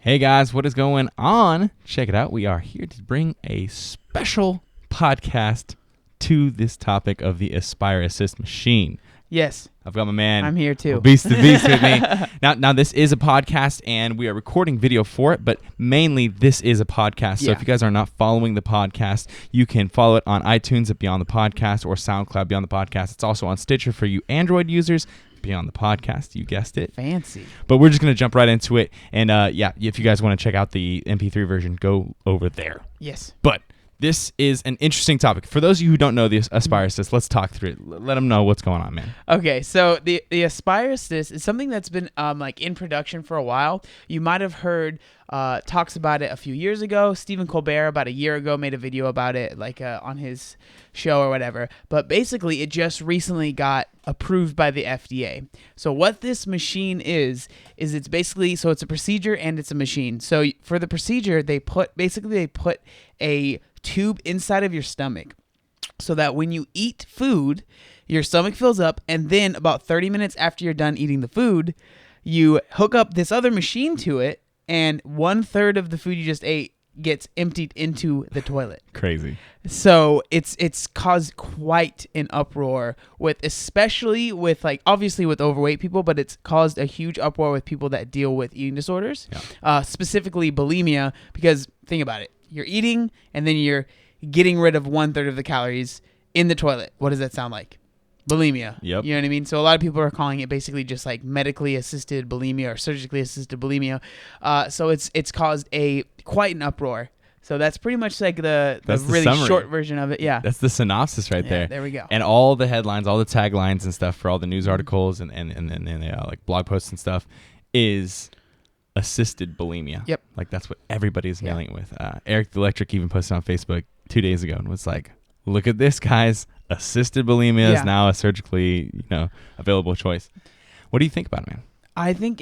Hey guys, what is going on? Check it out. We are here to bring a special podcast to this topic of the AspireAssist machine. Yes. I've got my man. I'm here too. Obese the Beast with me. Now this is a podcast and we are recording video for it, but mainly this is a podcast. So if you guys are not following the podcast, you can follow it on iTunes at Beyond the Podcast or SoundCloud Beyond the Podcast. It's also on Stitcher for you Android users. Beyond the Podcast, you guessed it. Fancy. But we're just going to jump right into it. And if you guys want to check out the MP3 version, go over there. Yes. But this is an interesting topic. For those of you who don't know the AspireAssist, let's talk through it. Let them know what's going on, man. Okay, so the AspireAssist is something that's been in production for a while. You might have heard talks about it a few years ago. Stephen Colbert about a year ago made a video about it on his show or whatever. But basically, it just recently got approved by the FDA. So what this machine is it's basically, so it's a procedure and it's a machine. So for the procedure, they put a tube inside of your stomach so that when you eat food, your stomach fills up, and then about 30 minutes after you're done eating the food, you hook up this other machine to it, and 1/3 of the food you just ate gets emptied into the toilet. Crazy. So it's caused quite an uproar especially with obviously with overweight people, but it's caused a huge uproar with people that deal with eating disorders, specifically bulimia, because think about it. You're eating, and then you're getting rid of 1/3 of the calories in the toilet. What does that sound like? Bulimia. Yep. You know what I mean? So a lot of people are calling it basically just like medically assisted bulimia or surgically assisted bulimia. So it's caused quite an uproar. So that's pretty much like the really summary. Short version of it. Yeah. That's the synopsis right there. There we go. And all the headlines, all the taglines and stuff for all the news articles and like blog posts and stuff is assisted bulimia. Yep. Like that's what everybody's nailing it with. Eric the Electric even posted on Facebook 2 days ago and was like, look at this, guys. Assisted bulimia is now a surgically, available choice. What do you think about it, man? I think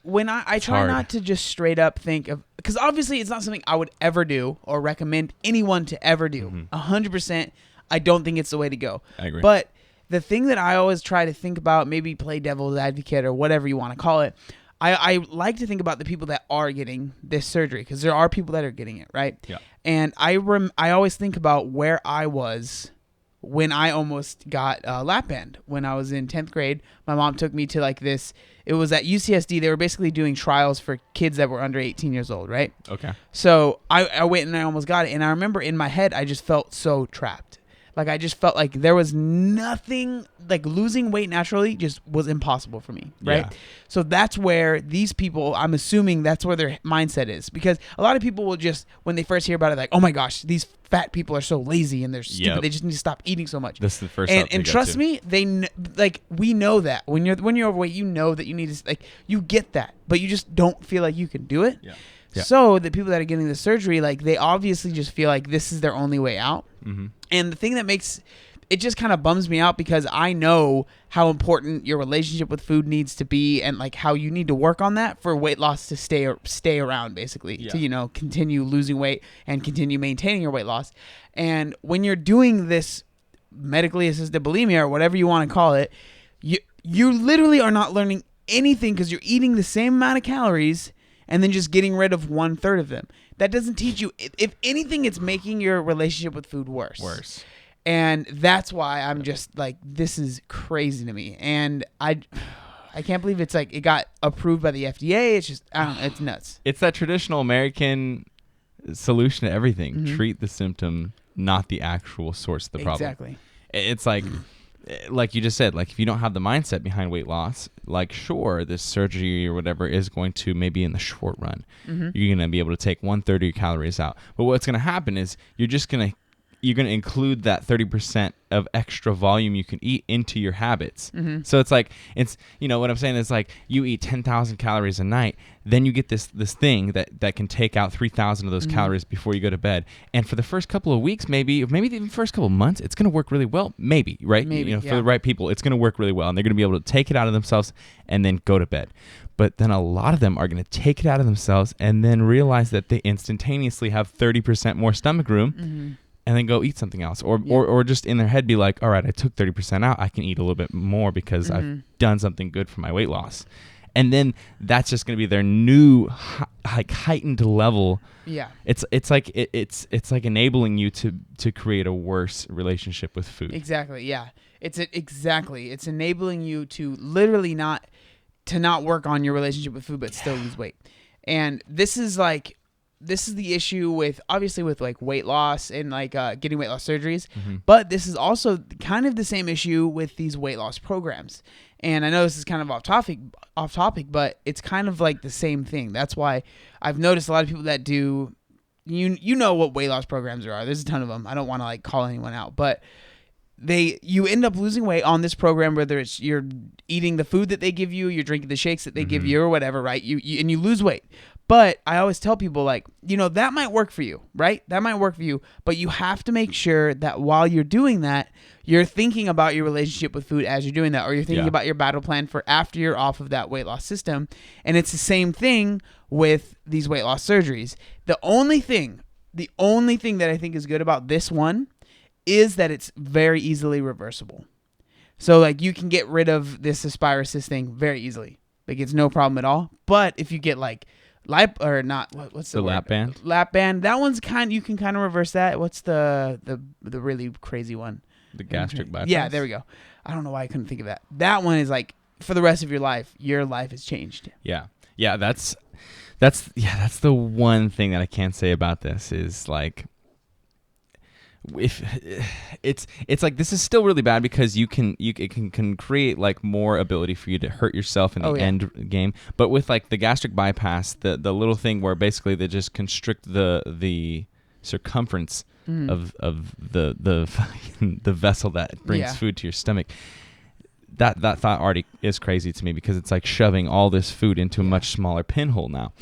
when I try hard. not to just straight up think of, because obviously it's not something I would ever do or recommend anyone to ever do. 100%, I don't think it's the way to go. I agree. But the thing that I always try to think about, maybe play devil's advocate or whatever you want to call it, I like to think about the people that are getting this surgery, because there are people that are getting it, right? Yeah. And I always think about where I was when I almost got a lap band. When I was in 10th grade, my mom took me to this. It was at UCSD. They were basically doing trials for kids that were under 18 years old, right? Okay. So I went and I almost got it. And I remember in my head, I just felt so trapped. I just felt like there was nothing, losing weight naturally just was impossible for me, right? Yeah. So that's where these people, I'm assuming that's where their mindset is. Because a lot of people will just, when they first hear about it, oh my gosh, these fat people are so lazy and they're stupid. Yep. They just need to stop eating so much. This is the first and trust me, we know that. When you're overweight, you know that you need to, you get that. But you just don't feel like you can do it. Yeah. Yeah. So the people that are getting the surgery, they obviously just feel like this is their only way out. Mm-hmm. And the thing that makes it just kind of bums me out, because I know how important your relationship with food needs to be, and how you need to work on that for weight loss to stay around, basically, to continue losing weight and continue maintaining your weight loss. And when you're doing this medically assisted bulimia or whatever you want to call it, you literally are not learning anything, because you're eating the same amount of calories and then just getting rid of 1/3 of them. That doesn't teach you. If anything, it's making your relationship with food worse. And that's why I'm just this is crazy to me. And I can't believe it's it got approved by the FDA. It's just, I don't know, it's nuts. It's that traditional American solution to everything. Mm-hmm. Treat the symptom, not the actual source of the problem. Exactly. It's like you just said, if you don't have the mindset behind weight loss, sure, this surgery or whatever is going to, maybe in the short run, you're going to be able to take 1/3 of your calories out. But what's going to happen is you're going to include that 30% of extra volume you can eat into your habits. Mm-hmm. So it's what I'm saying is you eat 10,000 calories a night, then you get this thing that can take out 3,000 of those calories before you go to bed. And for the first couple of weeks, maybe even first couple of months, it's going to work really well. Maybe, right? Maybe, for the right people, it's going to work really well, and they're going to be able to take it out of themselves and then go to bed. But then a lot of them are going to take it out of themselves and then realize that they instantaneously have 30% more stomach room. Mm-hmm. And then go eat something else, or just in their head be like, all right, I took 30% out, I can eat a little bit more because I've done something good for my weight loss. and then that's just going to be their new heightened level. Yeah. It's like enabling you to create a worse relationship with food. Exactly. Yeah. It's enabling you to literally not work on your relationship with food, but still lose weight. And this is the issue with like weight loss and like getting weight loss surgeries. Mm-hmm. But this is also kind of the same issue with these weight loss programs. And I know this is kind of off topic, but it's kind of like the same thing. That's why I've noticed a lot of people that do, you know what weight loss programs there are. There's a ton of them. I don't want to like call anyone out, but you end up losing weight on this program, whether it's you're eating the food that they give you, you're drinking the shakes that they give you or whatever, right? And you lose weight. But I always tell people, like, that might work for you, right? That might work for you, but you have to make sure that while you're doing that, you're thinking about your relationship with food as you're doing that, or you're thinking about your battle plan for after you're off of that weight loss system. And it's the same thing with these weight loss surgeries. The only thing that I think is good about this one is that it's very easily reversible. So like you can get rid of this AspireAssist thing very easily. Like it's no problem at all. But if you get like lap band? Lap band. That one's you can kind of reverse that. What's the really crazy one? The gastric bypass. Yeah, there we go. I don't know why I couldn't think of that. That one is like for the rest of your life has changed. Yeah. Yeah, that's the one thing that I can't say about this is like if it's like this is still really bad because it can create like more ability for you to hurt yourself in the end game. But with like the gastric bypass, the little thing where basically they just constrict the circumference of the vessel that brings food to your stomach. That thought already is crazy to me because it's like shoving all this food into a much smaller pinhole now.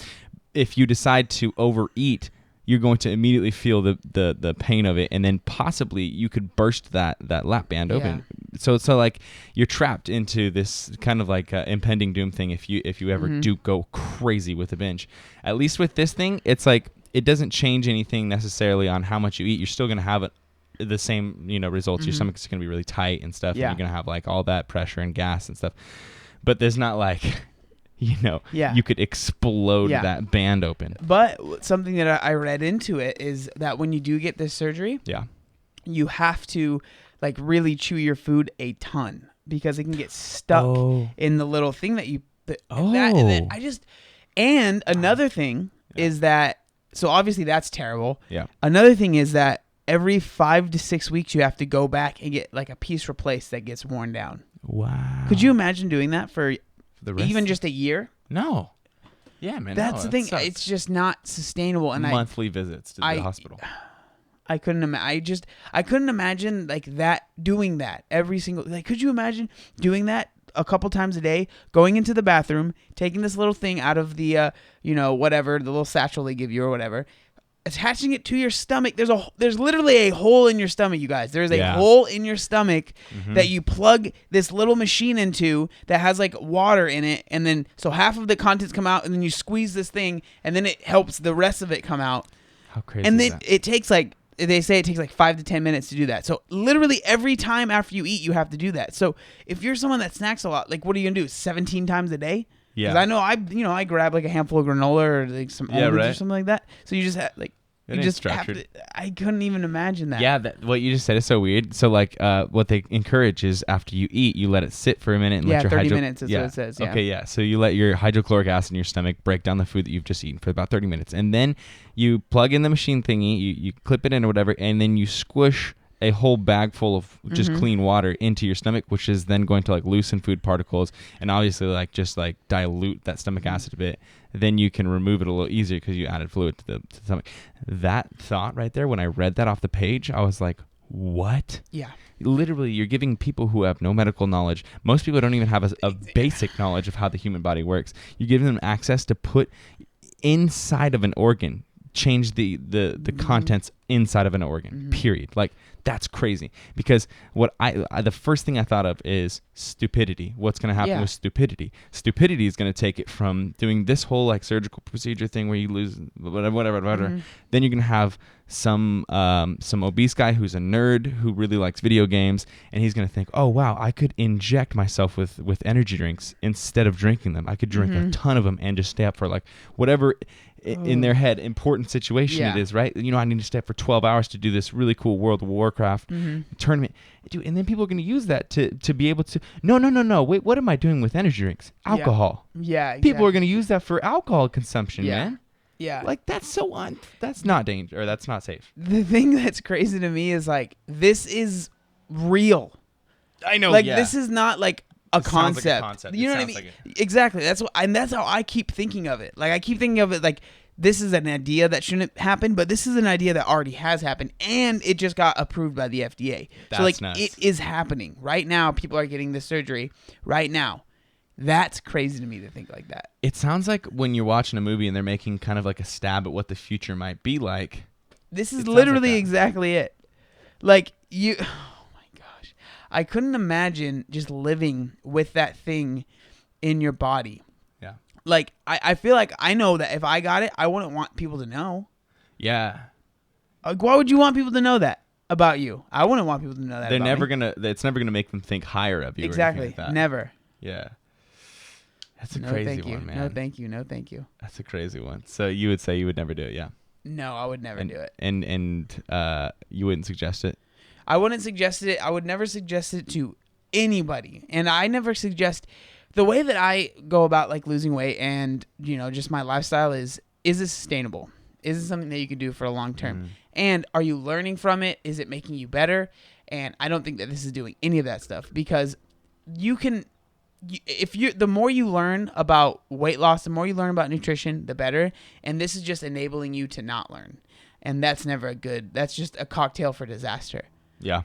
If you decide to overeat, you're going to immediately feel the pain of it, and then possibly you could burst that lap band open. So like you're trapped into this kind of like impending doom thing if you ever do go crazy with a binge. At least with this thing, it's like it doesn't change anything necessarily on how much you eat. You're still going to have the same results. Your stomach's going to be really tight and stuff, and you're going to have like all that pressure and gas and stuff. But there's not like you could explode that band open. But something that I read into it is that when you do get this surgery, you have to like really chew your food a ton because it can get stuck in the little thing that you. And another thing is that so obviously that's terrible. Yeah. Another thing is that every 5 to 6 weeks you have to go back and get like a piece replaced that gets worn down. Wow. Could you imagine doing that for the rest even just a year? No. Yeah, man. That's the thing. Sucks. It's just not sustainable. And monthly visits to the hospital. I couldn't imagine. I couldn't imagine like that doing that every single. Like, could you imagine doing that a couple times a day? Going into the bathroom, taking this little thing out of the whatever the little satchel they give you or whatever, attaching it to your stomach. There's literally a hole in your stomach, you guys. There's a hole in your stomach that you plug this little machine into that has like water in it, and then so half of the contents come out, and then you squeeze this thing, and then it helps the rest of it come out. How crazy! And is then that? it takes like they say it takes like 5 to 10 minutes to do that. So literally every time after you eat, you have to do that. So if you're someone that snacks a lot, like what are you gonna do? 17 times a day? Yeah. Because I know I grab like a handful of granola or like some almonds or something like that. So you just have like. You just have to, I couldn't even imagine that. Yeah, what you just said is so weird. So like what they encourage is after you eat, you let it sit for a minute and let your 30 minutes is what it says. Yeah. Okay, yeah. So you let your hydrochloric acid in your stomach break down the food that you've just eaten for about 30 minutes. And then you plug in the machine thingy, you clip it in or whatever, and then you squish a whole bag full of just clean water into your stomach, which is then going to like loosen food particles and obviously like just like dilute that stomach acid a bit. Then you can remove it a little easier because you added fluid to the stomach. That thought right there, when I read that off the page, I was like, what? Yeah. Literally, you're giving people who have no medical knowledge. Most people don't even have a basic knowledge of how the human body works. You're giving them access to put inside of an organ, change the contents inside of an organ, period. Like, that's crazy. Because what the first thing I thought of is stupidity. What's going to happen with stupidity? Stupidity is going to take it from doing this whole like surgical procedure thing where you lose whatever. Then you're going to have some obese guy who's a nerd who really likes video games, and he's gonna think, oh wow, I could inject myself with energy drinks instead of drinking them. I could drink a ton of them and just stay up for like whatever in their head important situation it is, right? I need to stay up for 12 hours to do this really cool World of Warcraft tournament, dude. And then people are gonna use that to be able to no, wait, what am I doing with energy drinks? Alcohol. Yeah, exactly. People are gonna use that for alcohol consumption, man. Yeah. Like, that's that's not danger, or that's not safe. The thing that's crazy to me is, like, this is real. I know, like, this is not, like, a concept. Like a concept. You know what I mean? Exactly. That's how I keep thinking of it. Like, I keep thinking of it like, this is an idea that shouldn't happen, but this is an idea that already has happened, and it just got approved by the FDA. So, like, nuts. It is happening. Right now, people are getting this surgery right now. That's crazy to me to think like that. It sounds like when you're watching a movie and they're making kind of like a stab at what the future might be like. This is literally exactly it. Like, oh my gosh. I couldn't imagine just living with that thing in your body. Yeah. Like, I feel like I know that if I got it, I wouldn't want people to know. Yeah. Like, why would you want people to know that about you? I wouldn't want people to know that. It's never gonna make them think higher of you. Exactly. Or anything like that. Never. Yeah. That's a crazy one, man. No, thank you. No, thank you. That's a crazy one. So you would say you would never do it, yeah? No, I would never do it. And you wouldn't suggest it? I wouldn't suggest it. I would never suggest it to anybody. And I never suggest the way that I go about like losing weight and, just my lifestyle is it sustainable? Is it something that you can do for a long term? And are you learning from it? Is it making you better? And I don't think that this is doing any of that stuff, because the more you learn about weight loss, the more you learn about nutrition, the better. And this is just enabling you to not learn. And that's never that's just a cocktail for disaster. Yeah.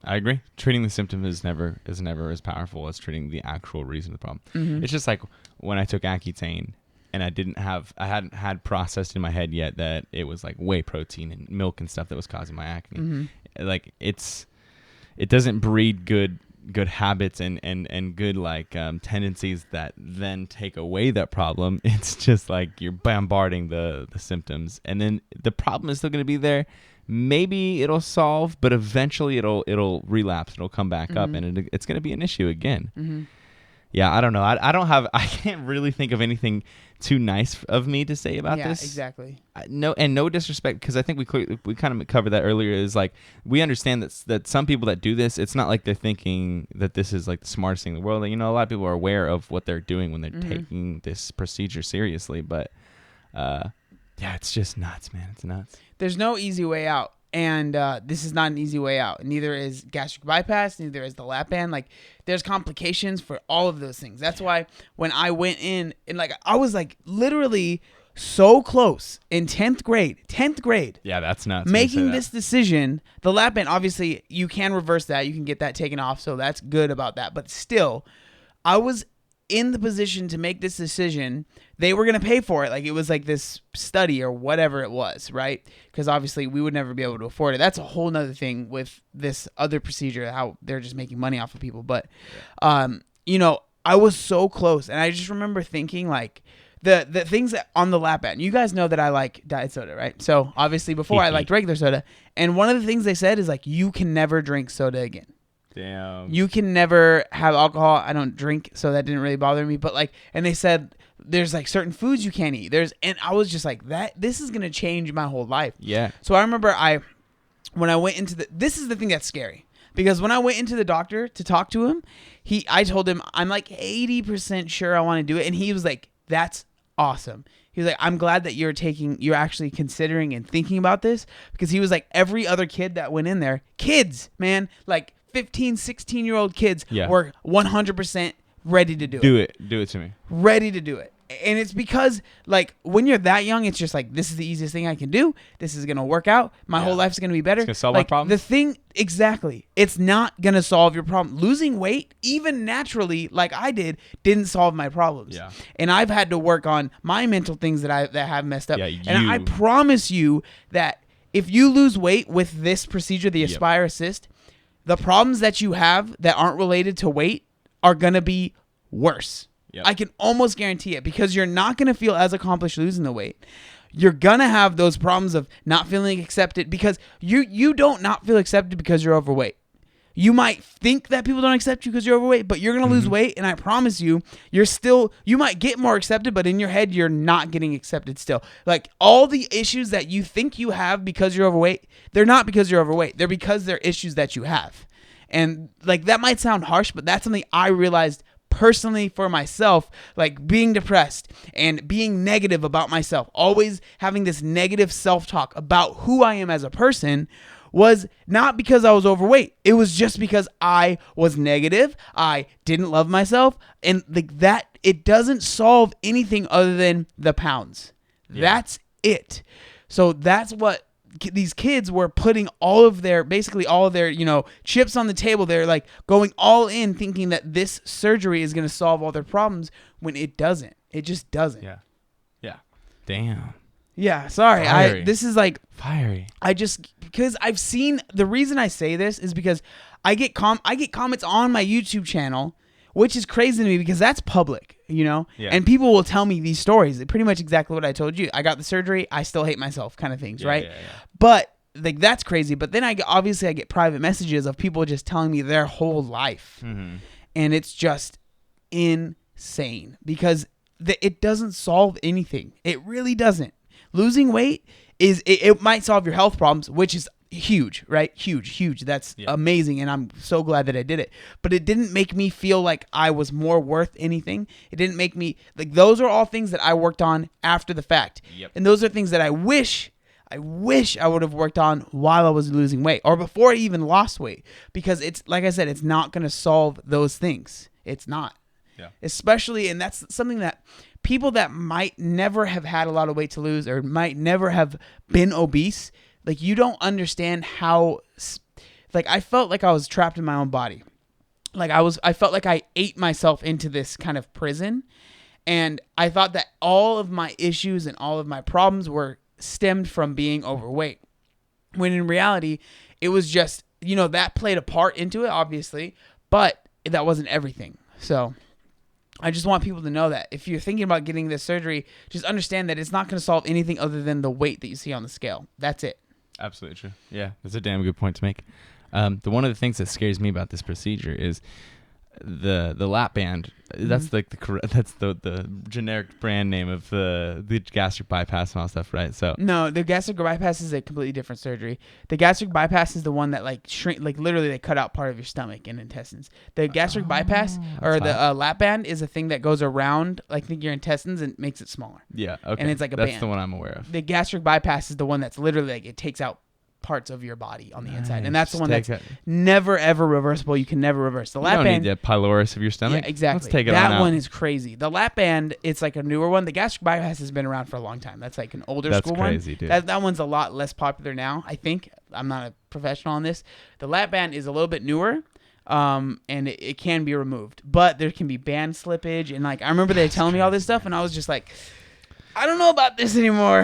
I agree. Treating the symptom is never as powerful as treating the actual reason of the problem. It's just like when I took Accutane and I hadn't had processed in my head yet that it was like whey protein and milk and stuff that was causing my acne. Like it doesn't breed good habits and good like tendencies that then take away that problem. It's just like you're bombarding the symptoms, and then the problem is still going to be there. Maybe it'll solve, but eventually it'll relapse. It'll come back up, and it's going to be an issue again. Yeah, I don't know. I can't really think of anything too nice of me to say about this. Yeah, exactly. No disrespect, because I think we kind of covered that earlier. Is like we understand that some people that do this, it's not like they're thinking that this is like the smartest thing in the world. Like, a lot of people are aware of what they're doing when they're taking this procedure seriously. But yeah, it's just nuts, man. It's nuts. There's no easy way out. And this is not an easy way out. Neither is gastric bypass. Neither is the lap band. Like, there's complications for all of those things. That's why when I went in, and like I was like literally so close in 10th grade. Yeah, that's nuts. Making this decision. The lap band, obviously, you can reverse that. You can get that taken off. So that's good about that. But still, I was in the position to make this decision. They were going to pay for it. Like, it was like this study or whatever it was, right? Because obviously we would never be able to afford it. That's a whole nother thing with this other procedure, how they're just making money off of people. But, I was so close. And I just remember thinking, like, the things that on the lap band, you guys know that I like diet soda, right? So obviously before I liked regular soda. And one of the things they said is like, you can never drink soda again. Damn. You can never have alcohol. I don't drink, so that didn't really bother me. But like, and they said there's like certain foods you can't eat. And I was just like, this is gonna change my whole life. Yeah. So I remember when I went into this is the thing that's scary, because when I went into the doctor to talk to him, I told him I'm like 80% sure I want to do it, and he was like, that's awesome. He was like, I'm glad that you're actually considering and thinking about this, because he was like, every other kid that went in there, kids, man, like 15, 16-year-old kids were 100% ready to do it. Do it to me. Ready to do it. And it's because, like, when you're that young, it's just like, this is the easiest thing I can do. This is going to work out. My whole life's going to be better. It's going to solve my problem. The thing, exactly. It's not going to solve your problem. Losing weight, even naturally, like I didn't solve my problems. Yeah. And I've had to work on my mental things that have messed up. Yeah, and I promise you that if you lose weight with this procedure, the AspireAssist, the problems that you have that aren't related to weight are going to be worse. Yep. I can almost guarantee it, because you're not going to feel as accomplished losing the weight. you're going to have those problems of not feeling accepted because you don't not feel accepted because you're overweight. You might think that people don't accept you because you're overweight, but you're going to lose weight. And I promise you, you might get more accepted, but in your head, you're not getting accepted still. Like all the issues that you think you have because you're overweight, they're not because you're overweight. They're because they're issues that you have. And like that might sound harsh, but that's something I realized personally for myself, like being depressed and being negative about myself, always having this negative self-talk about who I am as a person was not because I was overweight. It was just because I was negative. I didn't love myself. And like that, it doesn't solve anything other than the pounds. Yeah. That's it. So that's what these kids were putting basically all of their, chips on the table. They're like going all in thinking that this surgery is going to solve all their problems when it doesn't. It just doesn't. Yeah. Yeah. Damn. Yeah, sorry. Fiery. This is like fiery. Because I've seen, the reason I say this is because I get comments on my YouTube channel, which is crazy to me because that's public, Yeah. And people will tell me these stories. Pretty much exactly what I told you. I got the surgery. I still hate myself kind of things, right? Yeah. But like that's crazy. But then I get private messages of people just telling me their whole life. Mm-hmm. And it's just insane because it doesn't solve anything. It really doesn't. Losing weight it might solve your health problems, which is huge, right? Huge. That's amazing. And I'm so glad that I did it, but it didn't make me feel like I was more worth anything. It didn't make me like, those are all things that I worked on after the fact. Yep. And those are things that I wish I would have worked on while I was losing weight or before I even lost weight, because it's like I said, it's not going to solve those things. It's not. Yeah. Especially, and that's something that people that might never have had a lot of weight to lose or might never have been obese, like you don't understand how, like I felt like I was trapped in my own body. Like I felt like I ate myself into this kind of prison, and I thought that all of my issues and all of my problems were stemmed from being overweight. When in reality, it was just, that played a part into it, obviously, but that wasn't everything. So I just want people to know that if you're thinking about getting this surgery, just understand that it's not going to solve anything other than the weight that you see on the scale. That's it. Absolutely true. Yeah, that's a damn good point to make. One of the things that scares me about this procedure is the lap band. That's like that's the generic brand name of the gastric bypass and all stuff, right? So no, the gastric bypass is a completely different surgery. The gastric bypass is the one that like shrink, like literally they cut out part of your stomach and intestines. The gastric bypass or the lap band is a thing that goes around like your intestines and makes it smaller. Yeah, okay. And it's like that's band. The one I'm aware of. The gastric bypass is the one that's literally like it takes out parts of your body on the inside, and that's the one that's never ever reversible. You can never reverse the lap band. You don't need the pylorus of your stomach. Yeah, exactly. Let's take it that on one out. is crazy. The lap band, it's like a newer one. The gastric bypass has been around for a long time. That's like an older school one. That's crazy, dude. That one's a lot less popular now, I think. I'm not a professional on this. The lap band is a little bit newer. And it can be removed, but there can be band slippage, and like I remember they telling me all this stuff, and I was just like, I don't know about this anymore.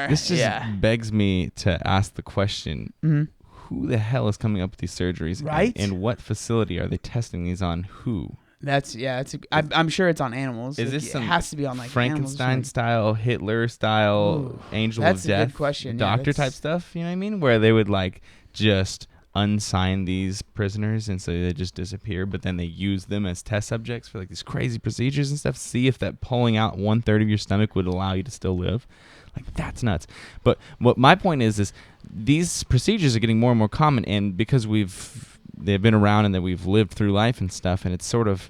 This just begs me to ask the question, who the hell is coming up with these surgeries? Right? And what facility are they testing these on who? I'm sure it's on animals. Is this it has to be on like Frankenstein style, Hitler style, Angel of Death, that's a good question. Doctor type stuff, you know what I mean? Where they would like just unsign these prisoners and so they just disappear, but then they use them as test subjects for like these crazy procedures and stuff, see if that pulling out 1/3 of your stomach would allow you to still live. Like that's nuts. But what my point is these procedures are getting more and more common, and because they've been around and that we've lived through life and stuff, and it's sort of,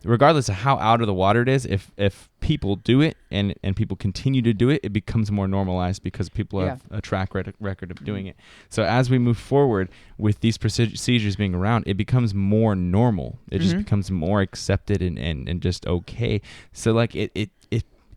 regardless of how out of the water it is, if people do it and people continue to do it, it becomes more normalized because people have a track record of doing it. So as we move forward with these procedures being around, it becomes more normal. It just becomes more accepted and just okay. So like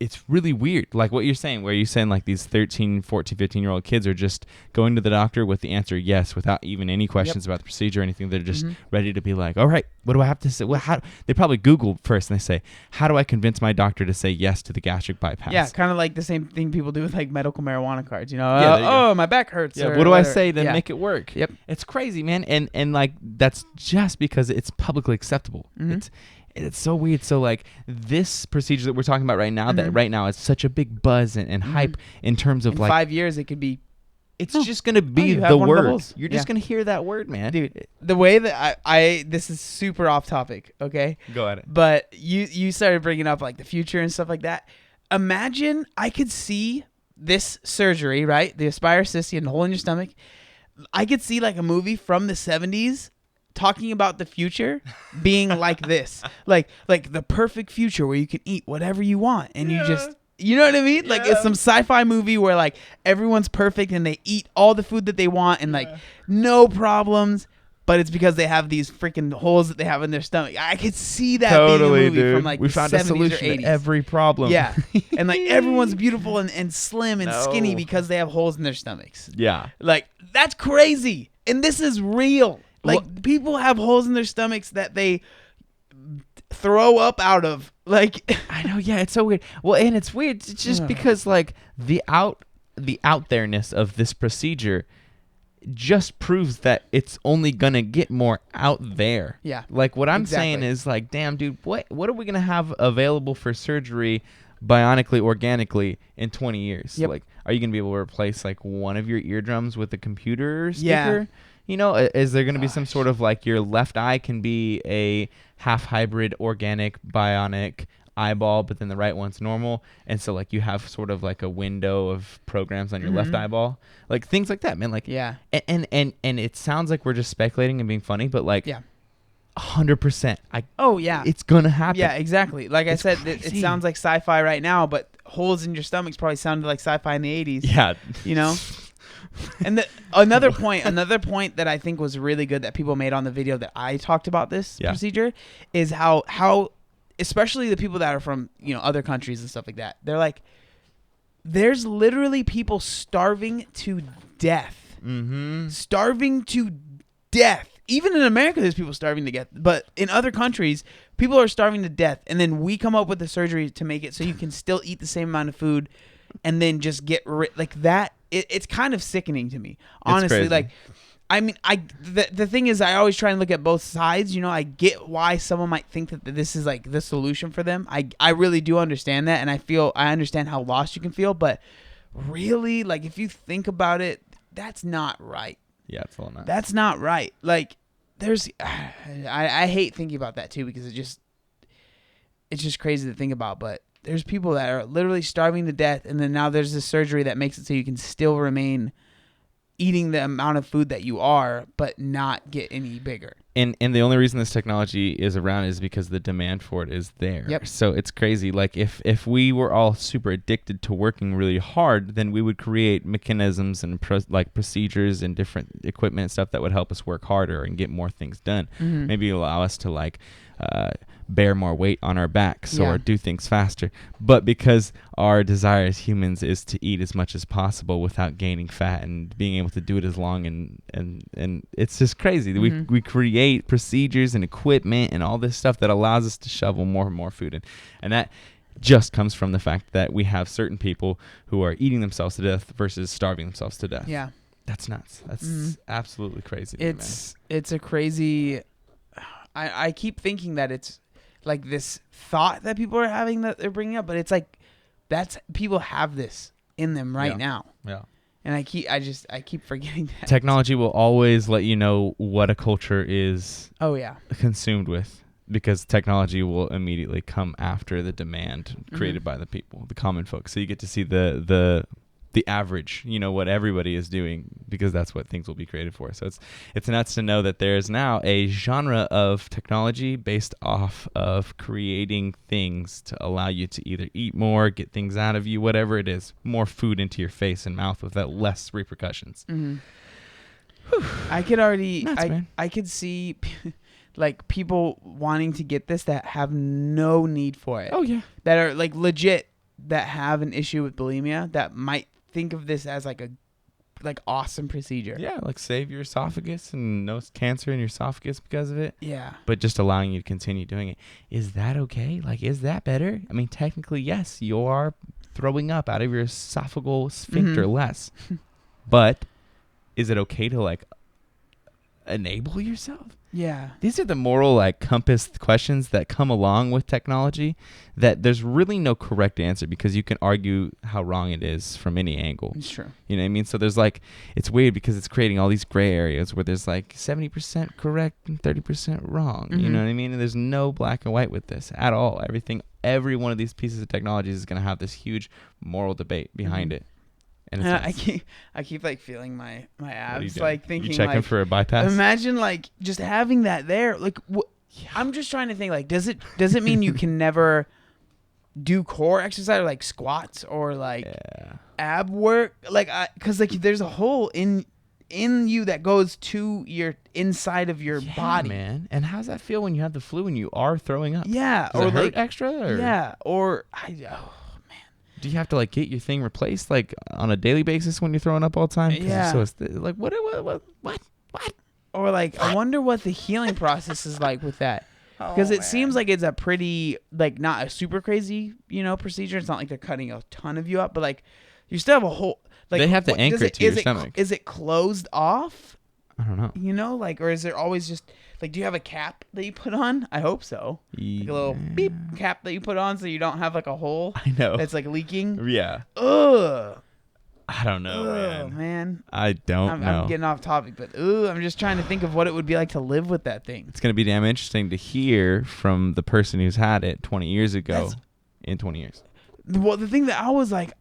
it's really weird. Like what you're saying, where you're saying like these 13, 14, 15-year-old kids are just going to the doctor with the answer yes without even any questions about the procedure or anything. They're just ready to be like, all right, what do I have to say? Well, they probably Google first and they say, how do I convince my doctor to say yes to the gastric bypass? Yeah, kind of like the same thing people do with like medical marijuana cards. My back hurts. Yeah, what do I say to make it work? Yep. It's crazy, man. And like that's just because it's publicly acceptable. It's so weird. So like this procedure that we're talking about right now, that right now is such a big buzz and hype in terms of in like 5 years it could be. it's just gonna be you have the one of the word. holes. You're just gonna hear that word, man. Dude, the way that I this is super off topic, okay? Go at it. But you started bringing up like the future and stuff like that. Imagine I could see this surgery, right? The AspireAssist and the hole in your stomach. I could see like a movie from the 70s talking about the future being like this. Like the perfect future where you can eat whatever you want and you just, you know what I mean? Like it's some sci-fi movie where like everyone's perfect and they eat all the food that they want and like no problems, but it's because they have these freaking holes that they have in their stomach. I could see that being a movie dude. from like We the found 70s a solution or 80s. to every problem. Yeah. And like everyone's beautiful and slim and skinny because they have holes in their stomachs. Yeah. Like that's crazy. And this is real. Like people have holes in their stomachs that they throw up out of. Like I know, yeah, it's so weird. Well, and it's weird it's just because like the out there-ness of this procedure just proves that it's only gonna get more out there. Yeah. Like what I'm saying is like, damn, dude, what are we gonna have available for surgery bionically, organically in 20 years? Yep. Like, are you gonna be able to replace like one of your eardrums with a computer speaker? Yeah. You know, is there gonna be some sort of like your left eye can be a half hybrid organic bionic eyeball, but then the right one's normal, and so like you have sort of like a window of programs on your left eyeball, like things like that, man. Like and it sounds like we're just speculating and being funny, but like 100%, it's gonna happen. Yeah, exactly. Like I said, it sounds like sci-fi right now, but holes in your stomachs probably sounded like sci-fi in the 80s. Yeah, you know. And another point that I think was really good that people made on the video that I talked about this procedure is how especially the people that are from, you know, other countries and stuff like that. They're like, there's literally people starving to death. Starving to death. Even in America, there's people starving to death. But in other countries, people are starving to death. And then we come up with the surgery to make it so you can still eat the same amount of food and then just get like that. It's kind of sickening to me, honestly. Like, I mean, the thing is, I always try and look at both sides. You know, I get why someone might think that this is like the solution for them. I really do understand that, and I understand how lost you can feel. But really, like, if you think about it, that's not right. Yeah, it's all not. That's not right. Like, I hate thinking about that too because it's just crazy to think about. But there's people that are literally starving to death, and then now there's this surgery that makes it so you can still remain eating the amount of food that you are, but not get any bigger. And the only reason this technology is around is because the demand for it is there. Yep. So it's crazy. Like if we were all super addicted to working really hard, then we would create mechanisms and procedures and different equipment and stuff that would help us work harder and get more things done. Maybe allow us to like bear more weight on our backs or do things faster. But because our desire as humans is to eat as much as possible without gaining fat and being able to do it as long and it's just crazy. We create procedures and equipment and all this stuff that allows us to shovel more and more food in. And that just comes from the fact that we have certain people who are eating themselves to death versus starving themselves to death. Yeah. That's nuts. That's absolutely crazy. It's a crazy... I keep thinking that it's like this thought that people are having that they're bringing up, but it's like people have this in them right now. Yeah. And I keep forgetting that. Technology will always let you know what a culture is consumed with, because technology will immediately come after the demand created by the people, the common folks. So you get to see the average, you know, what everybody is doing, because that's what things will be created for. So it's nuts to know that there's now a genre of technology based off of creating things to allow you to either eat more, get things out of you, whatever it is, more food into your face and mouth without less repercussions. I could already, nuts, I could see like people wanting to get this that have no need for it. Oh yeah. That are like legit, that have an issue with bulimia, that might think of this as like a awesome procedure. Yeah, like save your esophagus and no cancer in your esophagus because of it. Yeah. But just allowing you to continue doing it. Is that okay? Like, is that better? I mean, technically, yes, you are throwing up out of your esophageal sphincter less. But is it okay to like enable yourself? Yeah. These are the moral like compass questions that come along with technology that there's really no correct answer because you can argue how wrong it is from any angle. It's true. You know what I mean? So there's like, it's weird because it's creating all these gray areas where there's like 70% correct and 30% wrong. You know what I mean? And there's no black and white with this at all. Every one of these pieces of technology is going to have this huge moral debate behind it. And I keep like feeling my abs, like thinking, you checking like, for a bypass? Imagine like just having that there. Like, I'm just trying to think, like, does it mean you can never do core exercise or like squats or like ab work? Like, because like there's a hole in you that goes to your inside of your body, man. And how's that feel when you have the flu and you are throwing up? Yeah, Does or it hurt like extra? Or? Yeah, or do you have to like get your thing replaced like on a daily basis when you're throwing up all the time? Yeah. So it's like what? Or like I wonder what the healing process is like with that. Because it seems like it's a pretty like not a super crazy, procedure. It's not like they're cutting a ton of you up, but like you still have a whole like they have to anchor it to your stomach. Is it closed off? I don't know. Like, or is there always just like, do you have a cap that you put on? I hope so. Yeah. Like a little beep cap that you put on so you don't have like a hole. I know. That's like leaking. Yeah. Ugh. I don't know, man. I don't know. I'm getting off topic, but I'm just trying to think of what it would be like to live with that thing. It's going to be damn interesting to hear from the person who's had it 20 years ago in 20 years. Well, the thing that I was like,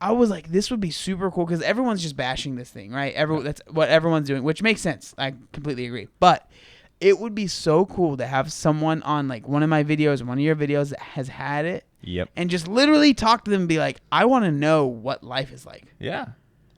this would be super cool because everyone's just bashing this thing, right? That's what everyone's doing, which makes sense. I completely agree. But it would be so cool to have someone on like one of my videos, one of your videos that has had it. Yep. And just literally talk to them and be like, I want to know what life is like. Yeah.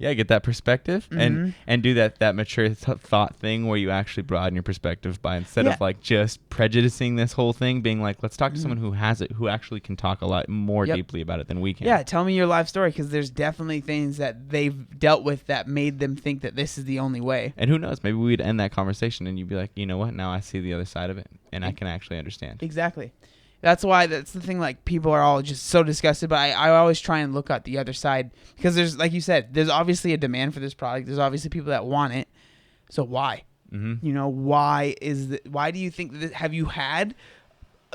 Yeah, get that perspective and do that mature thought thing where you actually broaden your perspective by instead of like just prejudicing this whole thing, being like, let's talk to someone who has it, who actually can talk a lot more deeply about it than we can. Yeah, tell me your life story because there's definitely things that they've dealt with that made them think that this is the only way. And who knows, maybe we'd end that conversation and you'd be like, you know what, now I see the other side of it and I can actually understand. Exactly. That's the thing, like, people are all just so disgusted, but I always try and look at the other side because there's, like you said, there's obviously a demand for this product. There's obviously people that want it. So why? Why do you think that have you had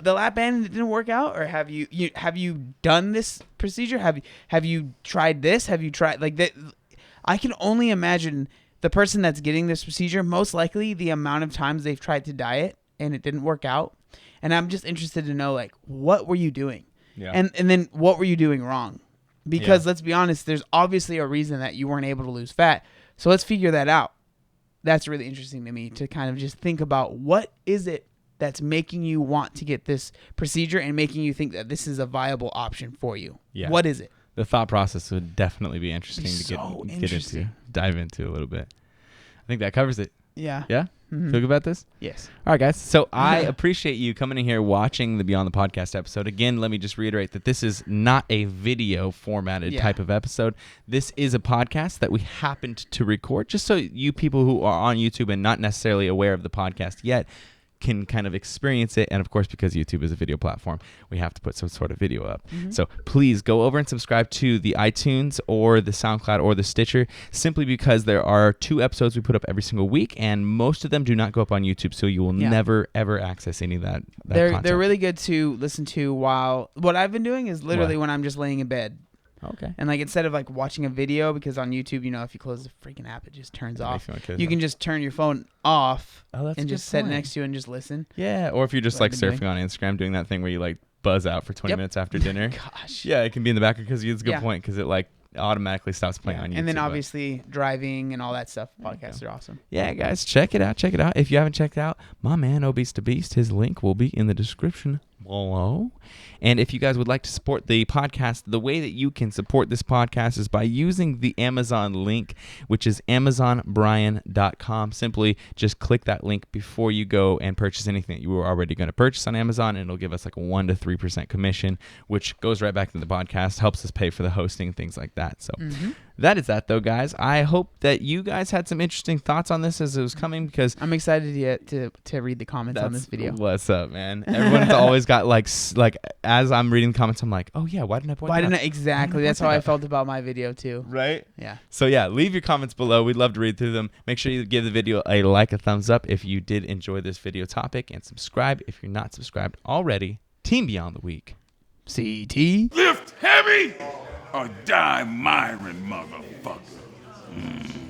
the lap band and it didn't work out? Or have you done this procedure? Have you tried this? Have you tried like that? I can only imagine the person that's getting this procedure, most likely the amount of times they've tried to diet and it didn't work out. And I'm just interested to know, like, what were you doing? Yeah. And then what were you doing wrong? Because let's be honest, there's obviously a reason that you weren't able to lose fat. So let's figure that out. That's really interesting to me to kind of just think about what is it that's making you want to get this procedure and making you think that this is a viable option for you. Yeah. What is it? The thought process would definitely be interesting to dive into a little bit. I think that covers it. Yeah. Yeah? Mm-hmm. Feel good about this? Yes. All right, guys. So I appreciate you coming in here watching the Beyond the Podcast episode. Again, let me just reiterate that this is not a video formatted type of episode. This is a podcast that we happened to record just so you people who are on YouTube and not necessarily aware of the podcast yet can kind of experience it. And of course, because YouTube is a video platform, we have to put some sort of video up. Mm-hmm. So please go over and subscribe to the iTunes or the SoundCloud or the Stitcher, simply because there are 2 episodes we put up every single week, and most of them do not go up on YouTube, so you will never, ever access any of that content. They're really good to listen to while... What I've been doing is literally when I'm just laying in bed. Okay. And like instead of like watching a video, because on YouTube, if you close the freaking app, it just turns off. You can just turn your phone off and just sit next to you and just listen. Yeah, or if you're just like surfing on Instagram, doing that thing where you like buzz out for 20 minutes after dinner. Gosh. Yeah, it can be in the background because it's a good point because it like automatically stops playing on YouTube. And then obviously driving and all that stuff. Podcasts are awesome. Yeah, guys, check it out. Check it out. If you haven't checked out my man, Obese to Beast, his link will be in the description below. And if you guys would like to support the podcast, the way that you can support this podcast is by using the Amazon link, which is amazonbrian.com. Simply just click that link before you go and purchase anything that you were already going to purchase on Amazon, and it'll give us like a 1 to 3% commission, which goes right back to the podcast, helps us pay for the hosting and things like that. So that is that, though, guys. I hope that you guys had some interesting thoughts on this as it was coming, because I'm excited to read the comments on this video. What's up, man? Everyone's always got got like as I'm reading the comments, I'm like, oh yeah, why didn't I point that out? Exactly. That's how I felt about my video too. Right? Yeah. So yeah, leave your comments below. We'd love to read through them. Make sure you give the video a like, a thumbs up if you did enjoy this video topic, and subscribe if you're not subscribed already. Team Beyond the Week. CT. Lift heavy or die, MIRIN, motherfucker.